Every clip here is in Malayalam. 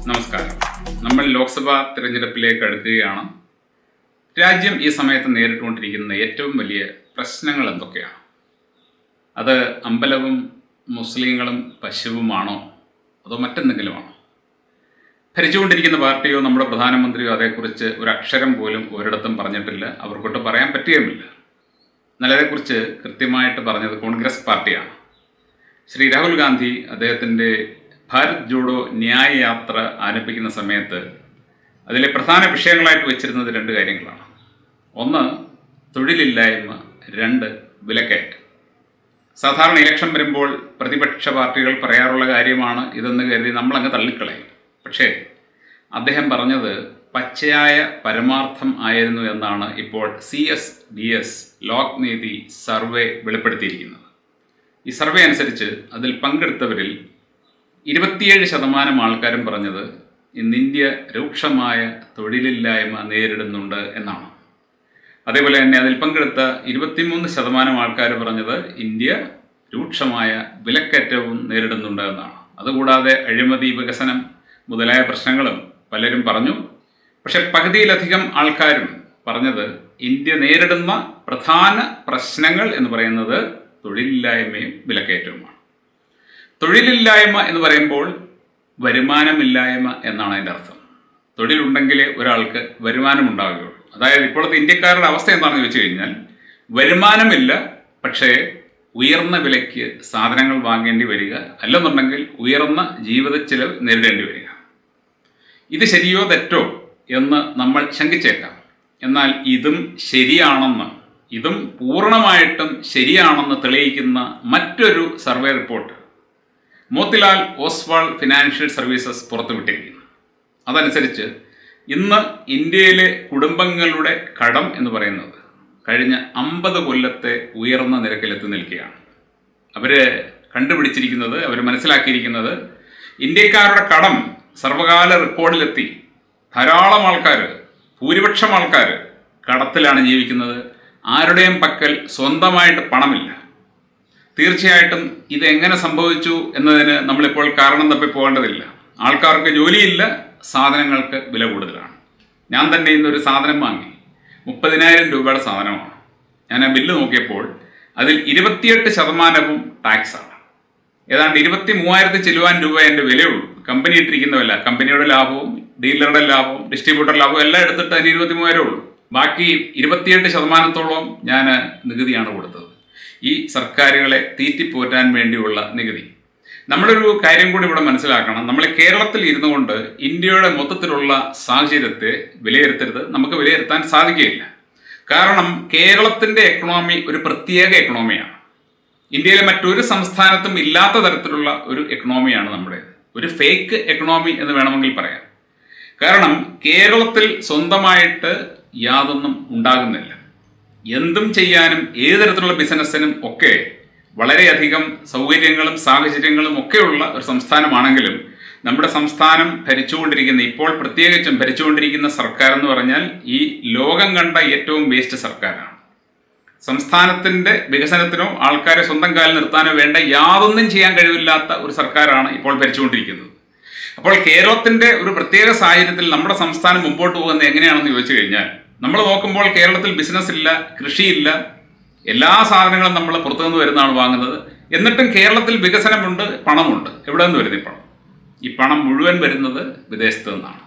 നമസ്കാരം. നമ്മൾ ലോക്സഭാ തിരഞ്ഞെടുപ്പിലേക്ക് അടുക്കുകയാണ്. രാജ്യം ഈ സമയത്ത് നേരിട്ടുകൊണ്ടിരിക്കുന്ന ഏറ്റവും വലിയ പ്രശ്നങ്ങൾ എന്തൊക്കെയാണ്? അത് അമ്പലവും മുസ്ലിങ്ങളും പശുവുമാണോ അതോ മറ്റെന്തെങ്കിലുമാണോ? ഭരിച്ചുകൊണ്ടിരിക്കുന്ന പാർട്ടിയോ നമ്മുടെ പ്രധാനമന്ത്രിയോ അതേക്കുറിച്ച് ഒരു അക്ഷരം പോലും ഒരിടത്തും പറഞ്ഞിട്ടില്ല. അവർക്കൊട്ട് പറയാൻ പറ്റുകയുമില്ല. എന്നാൽ അതേക്കുറിച്ച് കൃത്യമായിട്ട് പറഞ്ഞത് കോൺഗ്രസ് പാർട്ടിയാണ്. ശ്രീ രാഹുൽ ഗാന്ധി അദ്ദേഹത്തിൻ്റെ ഭാരത് ജോഡോ ന്യായ യാത്ര ആരംഭിക്കുന്ന സമയത്ത് അതിലെ പ്രധാന വിഷയങ്ങളായിട്ട് വെച്ചിരുന്നത് രണ്ട് കാര്യങ്ങളാണ്. ഒന്ന്, തൊഴിലില്ലായ്മ. രണ്ട്, വിലക്കയറ്റം. സാധാരണ ഇലക്ഷൻ വരുമ്പോൾ പ്രതിപക്ഷ പാർട്ടികൾ പറയാറുള്ള കാര്യമാണ് ഇതെന്ന് കരുതി നമ്മളങ്ങ് തള്ളിക്കളയും. പക്ഷേ അദ്ദേഹം പറഞ്ഞത് പച്ചയായ പരമാർത്ഥം ആയിരുന്നു എന്നാണ് ഇപ്പോൾ CSDS ലോക് നീതി സർവേ വെളിപ്പെടുത്തിയിരിക്കുന്നത്. ഈ സർവേ അനുസരിച്ച് അതിൽ പങ്കെടുത്തവരിൽ 27% ആൾക്കാരും പറഞ്ഞത് ഇന്ന് ഇന്ത്യ രൂക്ഷമായ തൊഴിലില്ലായ്മ നേരിടുന്നുണ്ട് എന്നാണ്. അതേപോലെ തന്നെ അതിൽ പങ്കെടുത്ത 23% ആൾക്കാർ പറഞ്ഞത് ഇന്ത്യ രൂക്ഷമായ വിലക്കയറ്റവും നേരിടുന്നുണ്ട് എന്നാണ്. അതുകൂടാതെ അഴിമതി, വികസനം മുതലായ പ്രശ്നങ്ങളും പലരും പറഞ്ഞു. പക്ഷെ പകുതിയിലധികം ആൾക്കാരും പറഞ്ഞത് ഇന്ത്യ നേരിടുന്ന പ്രധാന പ്രശ്നങ്ങൾ എന്ന് പറയുന്നത് തൊഴിലില്ലായ്മയും വിലക്കയറ്റവുമാണ്. തൊഴിലില്ലായ്മ എന്ന് പറയുമ്പോൾ വരുമാനമില്ലായ്മ എന്നാണ് അതിൻ്റെ അർത്ഥം. തൊഴിലുണ്ടെങ്കിലേ ഒരാൾക്ക് വരുമാനമുണ്ടാകുകയുള്ളൂ. അതായത് ഇപ്പോഴത്തെ ഇന്ത്യക്കാരുടെ അവസ്ഥ എന്താണെന്ന് ചോദിച്ചു കഴിഞ്ഞാൽ വരുമാനമില്ല, പക്ഷേ ഉയർന്ന വിലയ്ക്ക് സാധനങ്ങൾ വാങ്ങേണ്ടി വരിക, അല്ലെന്നുണ്ടെങ്കിൽ ഉയർന്ന ജീവിത ചെലവ് നേരിടേണ്ടി വരിക. ഇത് ശരിയോ തെറ്റോ എന്ന് നമ്മൾ ശങ്കിച്ചേക്കാം. എന്നാൽ ഇതും പൂർണ്ണമായിട്ടും ശരിയാണെന്ന് തെളിയിക്കുന്ന മറ്റൊരു survey report Motilal Oswal financial services പുറത്തുവിട്ടിരിക്കുന്നു. അതനുസരിച്ച് ഇന്ന് ഇന്ത്യയിലെ കുടുംബങ്ങളുടെ കടം എന്ന് പറയുന്നത് കഴിഞ്ഞ 50 കൊല്ലത്തെ ഉയർന്ന നിരക്കിലെത്തി നിൽക്കുകയാണ്. അവർ കണ്ടുപിടിച്ചിരിക്കുന്നത്, അവർ മനസ്സിലാക്കിയിരിക്കുന്നത് ഇന്ത്യക്കാരുടെ കടം സർവകാല റെക്കോർഡിലെത്തി. ധാരാളം ആൾക്കാർ, ഭൂരിപക്ഷം ആൾക്കാർ കടത്തിലാണ് ജീവിക്കുന്നത്. ആരുടെയും പക്കൽ സ്വന്തമായിട്ട് പണമില്ല. തീർച്ചയായിട്ടും ഇതെങ്ങനെ സംഭവിച്ചു എന്നതിന് നമ്മളിപ്പോൾ കാരണം തപ്പി പോകേണ്ടതില്ല. ആൾക്കാർക്ക് ജോലിയില്ല, സാധനങ്ങൾക്ക് വില കൂടുതലാണ്. ഞാൻ തന്നെ ഇന്നൊരു സാധനം വാങ്ങി, 30,000 രൂപയുടെ സാധനമാണ്. ഞാൻ ആ ബില്ല് നോക്കിയപ്പോൾ അതിൽ 28% ടാക്സാണ്. ഏതാണ്ട് 23,000 ചില്ലുവാൻ രൂപ എൻ്റെ വിലയുള്ളൂ. കമ്പനി ഇട്ടിരിക്കുന്നതല്ല, കമ്പനിയുടെ ലാഭവും ഡീലറുടെ ലാഭവും ഡിസ്ട്രിബ്യൂട്ടർ ലാഭവും എല്ലാം എടുത്തിട്ട് അതിന് 23,000 ഉള്ളൂ. ബാക്കി 28%-ഓളം ഞാൻ നികുതിയാണ് കൊടുത്തത്. ഈ സർക്കാരുകളെ തീറ്റിപ്പോറ്റാൻ വേണ്ടിയുള്ള നികുതി. നമ്മളൊരു കാര്യം കൂടി ഇവിടെ മനസ്സിലാക്കണം. നമ്മൾ കേരളത്തിൽ ഇരുന്നു കൊണ്ട് ഇന്ത്യയുടെ മൊത്തത്തിലുള്ള സാഹചര്യത്തെ വിലയിരുത്തരുത്, നമുക്ക് വിലയിരുത്താൻ സാധിക്കുകയില്ല. കാരണം കേരളത്തിൻ്റെ എക്കണോമി ഒരു പ്രത്യേക എക്കണോമിയാണ്. ഇന്ത്യയിലെ മറ്റൊരു സംസ്ഥാനത്തും ഇല്ലാത്ത തരത്തിലുള്ള ഒരു എക്കണോമിയാണ് നമ്മുടേത്. ഒരു ഫേക്ക് എക്കണോമി എന്ന് വേണമെങ്കിൽ പറയാം. കാരണം കേരളത്തിൽ സ്വന്തമായിട്ട് യാതൊന്നും ഉണ്ടാകുന്നില്ല. എന്തും ചെയ്യാനും ഏത് തരത്തിലുള്ള ബിസിനസ്സിനും ഒക്കെ വളരെയധികം സൗകര്യങ്ങളും സാഹചര്യങ്ങളും ഒക്കെയുള്ള ഒരു സംസ്ഥാനമാണെങ്കിലും നമ്മുടെ സംസ്ഥാനം ഇപ്പോൾ പ്രത്യേകിച്ചും ഭരിച്ചുകൊണ്ടിരിക്കുന്ന സർക്കാർ എന്ന് പറഞ്ഞാൽ ഈ ലോകം കണ്ട ഏറ്റവും വേസ്റ്റ് സർക്കാരാണ്. സംസ്ഥാനത്തിൻ്റെ വികസനത്തിനോ ആൾക്കാരെ സ്വന്തം കാലിൽ നിർത്താനോ വേണ്ട യാതൊന്നും ചെയ്യാൻ കഴിവില്ലാത്ത ഒരു സർക്കാരാണ് ഇപ്പോൾ ഭരിച്ചുകൊണ്ടിരിക്കുന്നത്. അപ്പോൾ കേരളത്തിൻ്റെ ഒരു പ്രത്യേക സാഹചര്യത്തിൽ നമ്മുടെ സംസ്ഥാനം മുമ്പോട്ട് പോകുന്നത് എങ്ങനെയാണെന്ന് ചോദിച്ചു കഴിഞ്ഞാൽ, നമ്മൾ നോക്കുമ്പോൾ കേരളത്തിൽ ബിസിനസ് ഇല്ല, കൃഷിയില്ല, എല്ലാ സാധനങ്ങളും നമ്മൾ പുറത്തുനിന്ന് വരുന്നതാണ് വാങ്ങുന്നത്. എന്നിട്ടും കേരളത്തിൽ വികസനമുണ്ട്, പണമുണ്ട്. എവിടെ നിന്ന് വരുന്നത് ഈ പണം? ഈ പണം മുഴുവൻ വരുന്നത് വിദേശത്ത് നിന്നാണ്.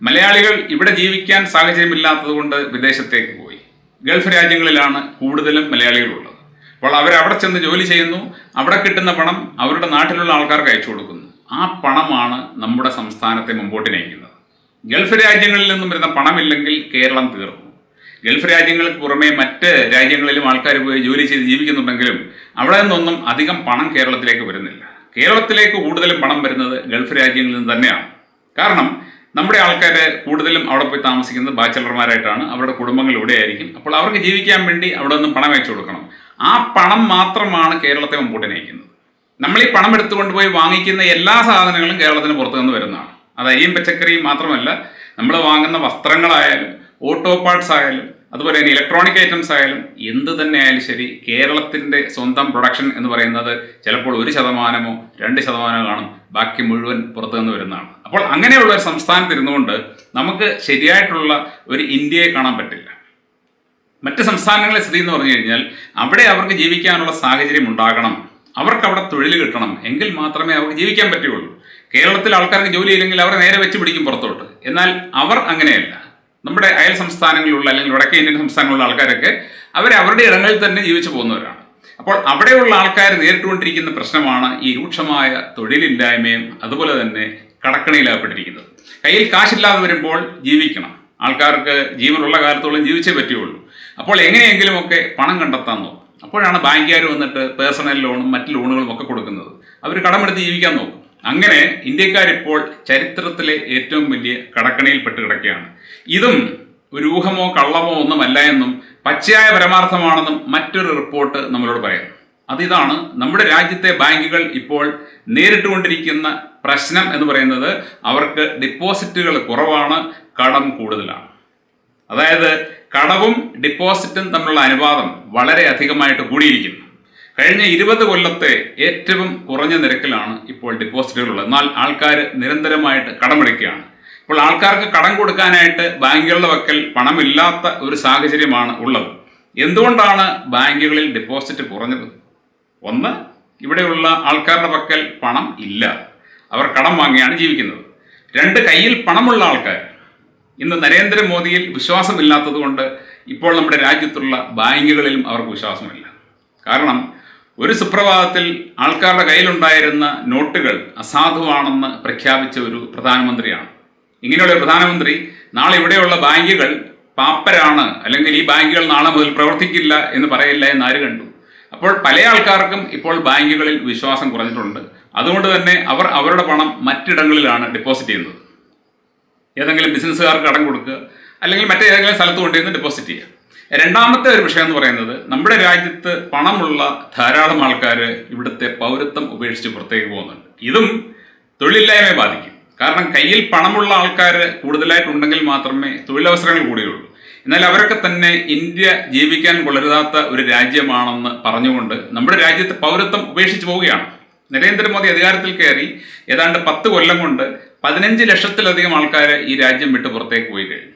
മലയാളികൾ ഇവിടെ ജീവിക്കാൻ സാഹചര്യമില്ലാത്തത് കൊണ്ട് വിദേശത്തേക്ക് പോയി. ഗൾഫ് രാജ്യങ്ങളിലാണ് കൂടുതലും മലയാളികളുള്ളത്. അപ്പോൾ അവരവിടെ ചെന്ന് ജോലി ചെയ്യുന്നു, അവിടെ കിട്ടുന്ന പണം അവരുടെ നാട്ടിലുള്ള ആൾക്കാർക്ക് അയച്ചു കൊടുക്കുന്നു. ആ പണമാണ് നമ്മുടെ സംസ്ഥാനത്തെ മുമ്പോട്ട് നയിക്കുന്നത്. ഗൾഫ് രാജ്യങ്ങളിൽ നിന്നും വരുന്ന പണമില്ലെങ്കിൽ കേരളം തീർന്നു. ഗൾഫ് രാജ്യങ്ങൾക്ക് പുറമെ മറ്റ് രാജ്യങ്ങളിലും ആൾക്കാർ പോയി ജോലി ചെയ്ത് ജീവിക്കുന്നുണ്ടെങ്കിലും അവിടെ നിന്നൊന്നും അധികം പണം കേരളത്തിലേക്ക് വരുന്നില്ല. കേരളത്തിലേക്ക് കൂടുതലും പണം വരുന്നത് ഗൾഫ് രാജ്യങ്ങളിൽ നിന്ന് തന്നെയാണ്. കാരണം നമ്മുടെ ആൾക്കാർ കൂടുതലും അവിടെ പോയി താമസിക്കുന്നത് ബാച്ചലർമാരായിട്ടാണ്. അവരുടെ കുടുംബങ്ങൾ ഇവിടെയായിരിക്കും. അപ്പോൾ അവർക്ക് ജീവിക്കാൻ വേണ്ടി അവിടെ നിന്നും പണം അയച്ചു കൊടുക്കണം. ആ പണം മാത്രമാണ് കേരളത്തെ മുമ്പോട്ട് നയിക്കുന്നത്. നമ്മൾ ഈ പണം എടുത്തുകൊണ്ട് പോയി വാങ്ങിക്കുന്ന എല്ലാ സാധനങ്ങളും കേരളത്തിന് പുറത്തു നിന്ന് വരുന്നതാണ്. അത് അരിയും പച്ചക്കറിയും മാത്രമല്ല, നമ്മൾ വാങ്ങുന്ന വസ്ത്രങ്ങളായാലും ഓട്ടോ പാർട്സ് ആയാലും അതുപോലെ തന്നെ ഇലക്ട്രോണിക് ഐറ്റംസ് ആയാലും എന്ത് തന്നെ ആയാലും ശരി, കേരളത്തിൻ്റെ സ്വന്തം പ്രൊഡക്ഷൻ എന്ന് പറയുന്നത് ചിലപ്പോൾ 1%, 2% കാണും, ബാക്കി മുഴുവൻ പുറത്തുനിന്ന് വരുന്നതാണ്. അപ്പോൾ അങ്ങനെയുള്ള ഒരു സംസ്ഥാനത്ത് ഇരുന്നുകൊണ്ട് നമുക്ക് ശരിയായിട്ടുള്ള ഒരു ഇന്ത്യയെ കാണാൻ പറ്റില്ല. മറ്റ് സംസ്ഥാനങ്ങളിലെ സ്ഥിതി എന്ന് പറഞ്ഞു കഴിഞ്ഞാൽ അവിടെ അവർക്ക് ജീവിക്കാനുള്ള സാഹചര്യം ഉണ്ടാകണം, അവർക്ക് അവിടെ തൊഴിൽ കിട്ടണം, എങ്കിൽ മാത്രമേ അവർക്ക് ജീവിക്കാൻ പറ്റുകയുള്ളൂ. കേരളത്തിൽ ആൾക്കാർക്ക് ജോലിയില്ലെങ്കിൽ അവരെ നേരെ വെച്ച് പിടിക്കും പുറത്തോട്ട്. എന്നാൽ അവർ അങ്ങനെയല്ല. നമ്മുടെ അയൽ സംസ്ഥാനങ്ങളിലുള്ള അല്ലെങ്കിൽ വടക്കേ ഇന്ത്യൻ സംസ്ഥാനങ്ങളിലുള്ള ആൾക്കാരൊക്കെ അവരുടെ ഇടങ്ങളിൽ തന്നെ ജീവിച്ചു പോകുന്നവരാണ്. അപ്പോൾ അവിടെയുള്ള ആൾക്കാർ നേരിട്ടുകൊണ്ടിരിക്കുന്ന പ്രശ്നമാണ് ഈ രൂക്ഷമായ തൊഴിലില്ലായ്മയും അതുപോലെ തന്നെ കടക്കണിയിലാകപ്പെട്ടിരിക്കുന്നത്. കയ്യിൽ കാശില്ലാതെ വരുമ്പോൾ ജീവിക്കണം, ആൾക്കാർക്ക് ജീവനുള്ള കാലത്തോളം ജീവിച്ചേ പറ്റുകയുള്ളൂ. അപ്പോൾ എങ്ങനെയെങ്കിലുമൊക്കെ പണം കണ്ടെത്താൻ നോക്കും. അപ്പോഴാണ് ബാങ്കുകാർ വന്നിട്ട് പേഴ്സണൽ ലോണും മറ്റ് ലോണുകളും ഒക്കെ കൊടുക്കുന്നത്. അവർ കടമെടുത്ത് ജീവിക്കാൻ നോക്കും. അങ്ങനെ ഇന്ത്യക്കാരിപ്പോൾ ചരിത്രത്തിലെ ഏറ്റവും വലിയ കടക്കണിയിൽപ്പെട്ട് കിടക്കുകയാണ്. ഇതും ഒരു ഊഹമോ കള്ളമോ ഒന്നുമല്ല എന്നും പച്ചയായ പരമാർത്ഥമാണെന്നും മറ്റൊരു റിപ്പോർട്ട് നമ്മളോട് പറയുന്നു. അതിതാണ്, നമ്മുടെ രാജ്യത്തെ ബാങ്കുകൾ ഇപ്പോൾ നേരിട്ടുകൊണ്ടിരിക്കുന്ന പ്രശ്നം എന്ന് പറയുന്നത് അവർക്ക് ഡിപ്പോസിറ്റുകൾ കുറവാണ്, കടം കൂടുതലാണ്. അതായത് കടവും ഡിപ്പോസിറ്റും തമ്മിലുള്ള അനുപാതം വളരെ അധികമായിട്ട് കൂടിയിരിക്കുന്നു. കഴിഞ്ഞ 20 കൊല്ലത്തെ ഏറ്റവും കുറഞ്ഞ നിരക്കിലാണ് ഇപ്പോൾ ഡിപ്പോസിറ്റുകളുള്ളത്. എന്നാൽ ആൾക്കാർ നിരന്തരമായിട്ട് കടമെടുക്കുകയാണ്. ഇപ്പോൾ ആൾക്കാർക്ക് കടം കൊടുക്കാനായിട്ട് ബാങ്കുകളുടെ പക്കൽ പണമില്ലാത്ത ഒരു സാഹചര്യമാണ് ഉള്ളത്. എന്തുകൊണ്ടാണ് ബാങ്കുകളിൽ ഡിപ്പോസിറ്റ് കുറഞ്ഞത്? ഒന്ന്, ഇവിടെയുള്ള ആൾക്കാരുടെ പക്കൽ പണം ഇല്ല, അവർ കടം വാങ്ങിയാണ് ജീവിക്കുന്നത്. 2, കയ്യിൽ പണമുള്ള ആൾക്കാർ. ഇന്ന് നരേന്ദ്രമോദിയിൽ വിശ്വാസമില്ലാത്തത് കൊണ്ട് ഇപ്പോൾ നമ്മുടെ രാജ്യത്തുള്ള ബാങ്കുകളിലും അവർക്ക് വിശ്വാസമില്ല. കാരണം ഒരു സുപ്രഭാതത്തിൽ ആൾക്കാരുടെ കയ്യിലുണ്ടായിരുന്ന നോട്ടുകൾ അസാധുവാണെന്ന് പ്രഖ്യാപിച്ച ഒരു പ്രധാനമന്ത്രിയാണ്. ഇങ്ങനെയുള്ള ഒരു പ്രധാനമന്ത്രി നാളെ ഇവിടെയുള്ള ബാങ്കുകൾ പാപ്പരാണ്, അല്ലെങ്കിൽ ഈ ബാങ്കുകൾ നാളെ മുതൽ പ്രവർത്തിക്കില്ല എന്ന് പറയില്ല എന്ന് ആര് കണ്ടു? അപ്പോൾ പല ആൾക്കാർക്കും ഇപ്പോൾ ബാങ്കുകളിൽ വിശ്വാസം കുറഞ്ഞിട്ടുണ്ട്. അതുകൊണ്ട് തന്നെ അവർ അവരുടെ പണം മറ്റിടങ്ങളിലാണ് ഡെപ്പോസിറ്റ് ചെയ്യുന്നത്. ഏതെങ്കിലും ബിസിനസ്സുകാർക്ക് കടം കൊടുക്കുക, അല്ലെങ്കിൽ മറ്റേതെങ്കിലും സ്ഥലത്ത് കൊണ്ടുവന്ന് ഡെപ്പോസിറ്റ് ചെയ്യുക. രണ്ടാമത്തെ ഒരു വിഷയം എന്ന് പറയുന്നത്, നമ്മുടെ രാജ്യത്ത് പണമുള്ള ധാരാളം ആൾക്കാർ ഇവിടുത്തെ പൗരത്വം ഉപേക്ഷിച്ച് പുറത്തേക്ക് പോകുന്നുണ്ട്. ഇതും തൊഴിലില്ലായ്മയെ ബാധിക്കും. കാരണം കയ്യിൽ പണമുള്ള ആൾക്കാർ കൂടുതലായിട്ടുണ്ടെങ്കിൽ മാത്രമേ തൊഴിലവസരങ്ങൾ കൂടുകയുള്ളൂ. എന്നാൽ അവരൊക്കെ തന്നെ ഇന്ത്യ ജീവിക്കാൻ കൊള്ളരുതാത്ത ഒരു രാജ്യമാണെന്ന് പറഞ്ഞുകൊണ്ട് നമ്മുടെ രാജ്യത്തെ പൗരത്വം ഉപേക്ഷിച്ച് പോവുകയാണ്. നരേന്ദ്രമോദി അധികാരത്തിൽ കയറി ഏതാണ്ട് 10 കൊല്ലം കൊണ്ട് 15 ലക്ഷത്തിലധികം ആൾക്കാർ ഈ രാജ്യം വിട്ട് പുറത്തേക്ക് പോയി കഴിഞ്ഞു.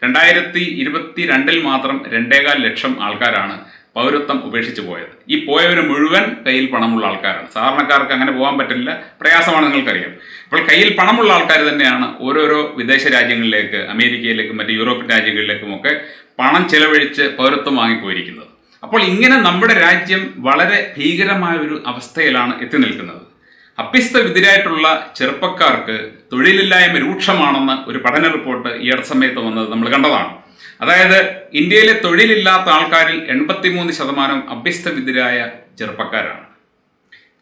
2022 മാത്രം 2.25 ലക്ഷം ആൾക്കാരാണ് പൗരത്വം ഉപേക്ഷിച്ച് പോയത്. ഈ പോയവർ മുഴുവൻ കയ്യിൽ പണമുള്ള ആൾക്കാരാണ്. സാധാരണക്കാർക്ക് അങ്ങനെ പോകാൻ പറ്റില്ല, പ്രയാസമാണ്, നിങ്ങൾക്കറിയാം. അപ്പോൾ കയ്യിൽ പണമുള്ള ആൾക്കാർ തന്നെയാണ് ഓരോരോ വിദേശ രാജ്യങ്ങളിലേക്ക്, അമേരിക്കയിലേക്കും മറ്റ് യൂറോപ്യൻ രാജ്യങ്ങളിലേക്കുമൊക്കെ പണം ചെലവഴിച്ച് പൗരത്വം വാങ്ങിപ്പോയിരിക്കുന്നത്. അപ്പോൾ ഇങ്ങനെ നമ്മുടെ രാജ്യം വളരെ ഭീകരമായ ഒരു അവസ്ഥയിലാണ് എത്തി നിൽക്കുന്നത്. അഭ്യസ്തവിദ്യരായിട്ടുള്ള ചെറുപ്പക്കാർക്ക് തൊഴിലില്ലായ്മ രൂക്ഷമാണെന്ന് ഒരു പഠന റിപ്പോർട്ട് ഈ അടുത്ത സമയത്ത് വന്നത് നമ്മൾ കണ്ടതാണ്. അതായത് ഇന്ത്യയിലെ തൊഴിലില്ലാത്ത ആൾക്കാരിൽ 83% അഭ്യസ്തവിദ്യരായ ചെറുപ്പക്കാരാണ്.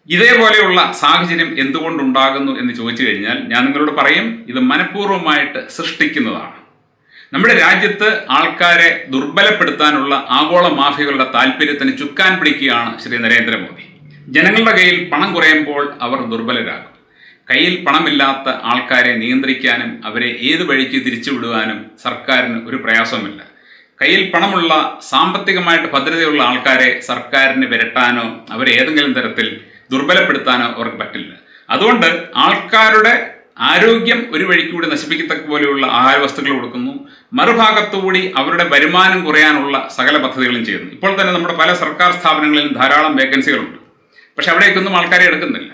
ഇതേപോലെയുള്ള സാഹചര്യം എന്തുകൊണ്ടുണ്ടാകുന്നു എന്ന് ചോദിച്ചു കഴിഞ്ഞാൽ ഞാൻ നിങ്ങളോട് പറയും, ഇത് മനഃപൂർവ്വമായിട്ട് സൃഷ്ടിക്കുന്നതാണ്. നമ്മുടെ രാജ്യത്ത് ആൾക്കാരെ ദുർബലപ്പെടുത്താനുള്ള ആഗോള മാഫിയകളുടെ താല്പര്യത്തിന് ചുക്കാൻ പിടിക്കുകയാണ് ശ്രീ നരേന്ദ്രമോദി. ജനങ്ങളുടെ കയ്യിൽ പണം കുറയുമ്പോൾ അവർ ദുർബലരാകും. കയ്യിൽ പണമില്ലാത്ത ആൾക്കാരെ നിയന്ത്രിക്കാനും അവരെ ഏത് വഴിക്ക് തിരിച്ചുവിടുവാനും സർക്കാരിന് ഒരു പ്രയാസവുമില്ല. കയ്യിൽ പണമുള്ള സാമ്പത്തികമായിട്ട് ഭദ്രതയുള്ള ആൾക്കാരെ സർക്കാരിന് വിരട്ടാനോ അവരെ ഏതെങ്കിലും തരത്തിൽ ദുർബലപ്പെടുത്താനോ അവർക്ക് പറ്റില്ല. അതുകൊണ്ട് ആൾക്കാരുടെ ആരോഗ്യം ഒരു വഴിക്കൂടി നശിപ്പിക്കത്തക്ക പോലെയുള്ള ആഹാര വസ്തുക്കൾ കൊടുക്കുന്നു, മറുഭാഗത്തുകൂടി അവരുടെ വരുമാനം കുറയാനുള്ള സകല പദ്ധതികളും ചെയ്യുന്നു. ഇപ്പോൾ തന്നെ നമ്മുടെ പല സർക്കാർ സ്ഥാപനങ്ങളിലും ധാരാളം വേക്കൻസികളുണ്ട്. പക്ഷെ അവിടേക്കൊന്നും ആൾക്കാരെ എടുക്കുന്നില്ല.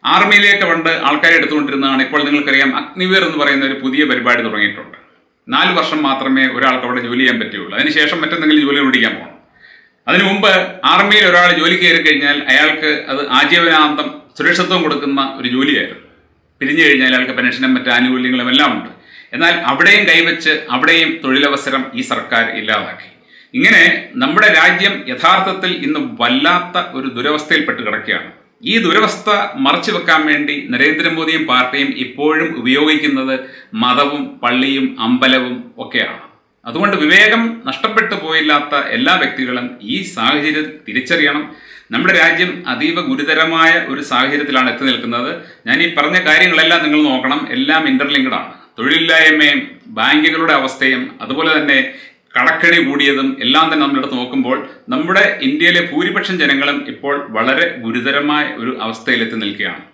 ആർമിയിലേക്ക് പണ്ട് ആൾക്കാരെ എടുത്തുകൊണ്ടിരുന്നതാണ്. ഇപ്പോൾ നിങ്ങൾക്കറിയാം, അഗ്നിവീർ എന്ന് പറയുന്ന ഒരു പുതിയ പരിപാടി തുടങ്ങിയിട്ടുണ്ട്. 4 വർഷം മാത്രമേ ഒരാൾക്ക് അവിടെ ജോലി ചെയ്യാൻ പറ്റുകയുള്ളൂ. അതിനുശേഷം മറ്റെന്തെങ്കിലും ജോലി പിടിക്കാൻ പോകണം. അതിനു മുമ്പ് ആർമിയിൽ ഒരാൾ ജോലി കയറി കഴിഞ്ഞാൽ അയാൾക്ക് അത് ആജീവനാന്തം സുരക്ഷിതത്വം കൊടുക്കുന്ന ഒരു ജോലിയായിരുന്നു. പിരിഞ്ഞു കഴിഞ്ഞാൽ അയാൾക്ക് പെൻഷനും മറ്റ് ആനുകൂല്യങ്ങളും എല്ലാം ഉണ്ട്. എന്നാൽ അവിടെയും കൈവച്ച് അവിടെയും തൊഴിലവസരം ഈ സർക്കാർ ഇല്ലാതാക്കി. ഇങ്ങനെ നമ്മുടെ രാജ്യം യഥാർത്ഥത്തിൽ ഇന്ന് വല്ലാത്ത ഒരു ദുരവസ്ഥയിൽപ്പെട്ട് കിടക്കുകയാണ്. ഈ ദുരവസ്ഥ മറച്ചു വെക്കാൻ വേണ്ടി നരേന്ദ്രമോദിയും പാർട്ടിയും ഇപ്പോഴും ഉപയോഗിക്കുന്നത് മതവും പള്ളിയും അമ്പലവും ഒക്കെയാണ്. അതുകൊണ്ട് വിവേകം നഷ്ടപ്പെട്ടു പോയില്ലാത്ത എല്ലാ വ്യക്തികളും ഈ സാഹചര്യം തിരിച്ചറിയണം. നമ്മുടെ രാജ്യം അതീവ ഗുരുതരമായ ഒരു സാഹചര്യത്തിലാണ് എത്തി നിൽക്കുന്നത്. ഞാൻ ഈ പറഞ്ഞ കാര്യങ്ങളെല്ലാം നിങ്ങൾ നോക്കണം, എല്ലാം ഇന്റർലിങ്ക്ഡ് ആണ്. തൊഴിലില്ലായ്മയും ബാങ്കുകളുടെ അവസ്ഥയും അതുപോലെ തന്നെ കടക്കണി കൂടിയതും എല്ലാം തന്നെ നമ്മളെടുത്ത് നോക്കുമ്പോൾ നമ്മുടെ ഇന്ത്യയിലെ ഭൂരിപക്ഷം ജനങ്ങളും ഇപ്പോൾ വളരെ ഗുരുതരമായ ഒരു അവസ്ഥയിലെത്തി നിൽക്കുകയാണ്.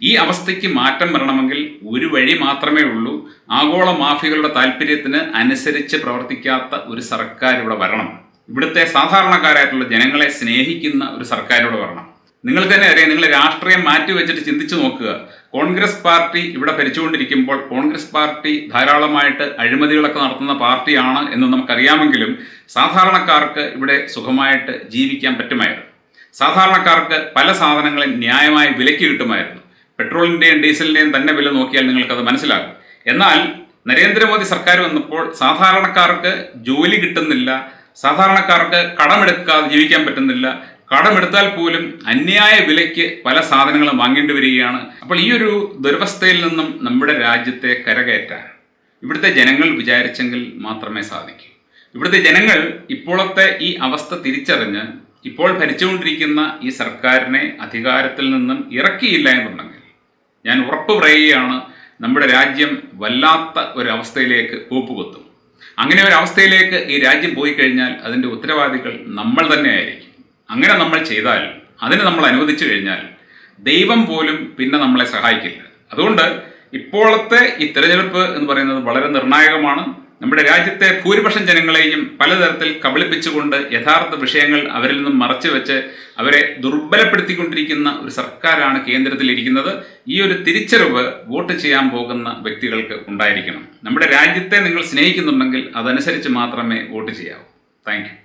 ഈ അവസ്ഥയ്ക്ക് മാറ്റം വരണമെങ്കിൽ ഒരു വഴി മാത്രമേ ഉള്ളൂ. ആഗോള മാഫിയകളുടെ താല്പര്യത്തിന് അനുസരിച്ച് പ്രവർത്തിക്കാത്ത ഒരു സർക്കാർ ഇവിടെ വരണം. ഇവിടുത്തെ സാധാരണക്കാരായിട്ടുള്ള ജനങ്ങളെ സ്നേഹിക്കുന്ന ഒരു സർക്കാർ ഇവിടെ വരണം. നിങ്ങൾക്ക് തന്നെ അറിയാം, നിങ്ങൾ രാഷ്ട്രീയം മാറ്റി വെച്ചിട്ട് ചിന്തിച്ചു നോക്കുക. കോൺഗ്രസ് പാർട്ടി ഇവിടെ ഭരിച്ചുകൊണ്ടിരിക്കുമ്പോൾ കോൺഗ്രസ് പാർട്ടി ധാരാളമായിട്ട് അഴിമതികളൊക്കെ നടത്തുന്ന പാർട്ടിയാണ് എന്ന് നമുക്കറിയാമെങ്കിലും സാധാരണക്കാർക്ക് ഇവിടെ സുഖമായിട്ട് ജീവിക്കാൻ പറ്റുമായിരുന്നു. സാധാരണക്കാർക്ക് പല സാധനങ്ങളും ന്യായമായ വിലയ്ക്ക് കിട്ടുമായിരുന്നു. പെട്രോളിൻ്റെയും ഡീസലിൻ്റെയും തന്നെ വില നോക്കിയാൽ നിങ്ങൾക്കത് മനസ്സിലാകും. എന്നാൽ നരേന്ദ്രമോദി സർക്കാർ വന്നപ്പോൾ സാധാരണക്കാർക്ക് ജോലി കിട്ടുന്നില്ല, സാധാരണക്കാർക്ക് കടമെടുക്കാതെ ജീവിക്കാൻ പറ്റുന്നില്ല, കടമെടുത്താൽ പോലും അന്യായ വിലയ്ക്ക് പല സാധനങ്ങളും വാങ്ങേണ്ടി വരികയാണ്. അപ്പോൾ ഈ ഒരു ദുരവസ്ഥയിൽ നിന്നും നമ്മുടെ രാജ്യത്തെ കരകയറ്റാൻ ഇവിടുത്തെ ജനങ്ങൾ വിചാരിച്ചെങ്കിൽ മാത്രമേ സാധിക്കൂ. ഇവിടുത്തെ ജനങ്ങൾ ഇപ്പോഴത്തെ ഈ അവസ്ഥ തിരിച്ചറിഞ്ഞ് ഇപ്പോൾ ഭരിച്ചുകൊണ്ടിരിക്കുന്ന ഈ സർക്കാരിനെ അധികാരത്തിൽ നിന്നും ഇറക്കിയില്ല എന്നുണ്ടെങ്കിൽ ഞാൻ ഉറപ്പ് പറയുകയാണ്, നമ്മുടെ രാജ്യം വല്ലാത്ത ഒരവസ്ഥയിലേക്ക് കൂപ്പുകുത്തും. അങ്ങനെ ഒരു അവസ്ഥയിലേക്ക് ഈ രാജ്യം പോയി കഴിഞ്ഞാൽ അതിൻ്റെ ഉത്തരവാദികൾ നമ്മൾ തന്നെ ആയിരിക്കും. അങ്ങനെ നമ്മൾ ചെയ്താൽ, അതിന് നമ്മൾ അനുവദിച്ചു കഴിഞ്ഞാൽ ദൈവം പോലും പിന്നെ നമ്മളെ സഹായിക്കില്ല. അതുകൊണ്ട് ഇപ്പോഴത്തെ ഈ തിരഞ്ഞെടുപ്പ് എന്ന് പറയുന്നത് വളരെ നിർണായകമാണ്. നമ്മുടെ രാജ്യത്തെ ഭൂരിപക്ഷം ജനങ്ങളെയും പലതരത്തിൽ കബളിപ്പിച്ചുകൊണ്ട് യഥാർത്ഥ വിഷയങ്ങൾ അവരിൽ നിന്നും മറച്ചു വെച്ച് അവരെ ദുർബലപ്പെടുത്തിക്കൊണ്ടിരിക്കുന്ന ഒരു സർക്കാരാണ് കേന്ദ്രത്തിലിരിക്കുന്നത്. ഈ ഒരു തിരിച്ചറിവ് വോട്ട് ചെയ്യാൻ പോകുന്ന വ്യക്തികൾക്ക് ഉണ്ടായിരിക്കണം. നമ്മുടെ രാജ്യത്തെ നിങ്ങൾ സ്നേഹിക്കുന്നുണ്ടെങ്കിൽ അതനുസരിച്ച് മാത്രമേ വോട്ട് ചെയ്യാവൂ. Thank you.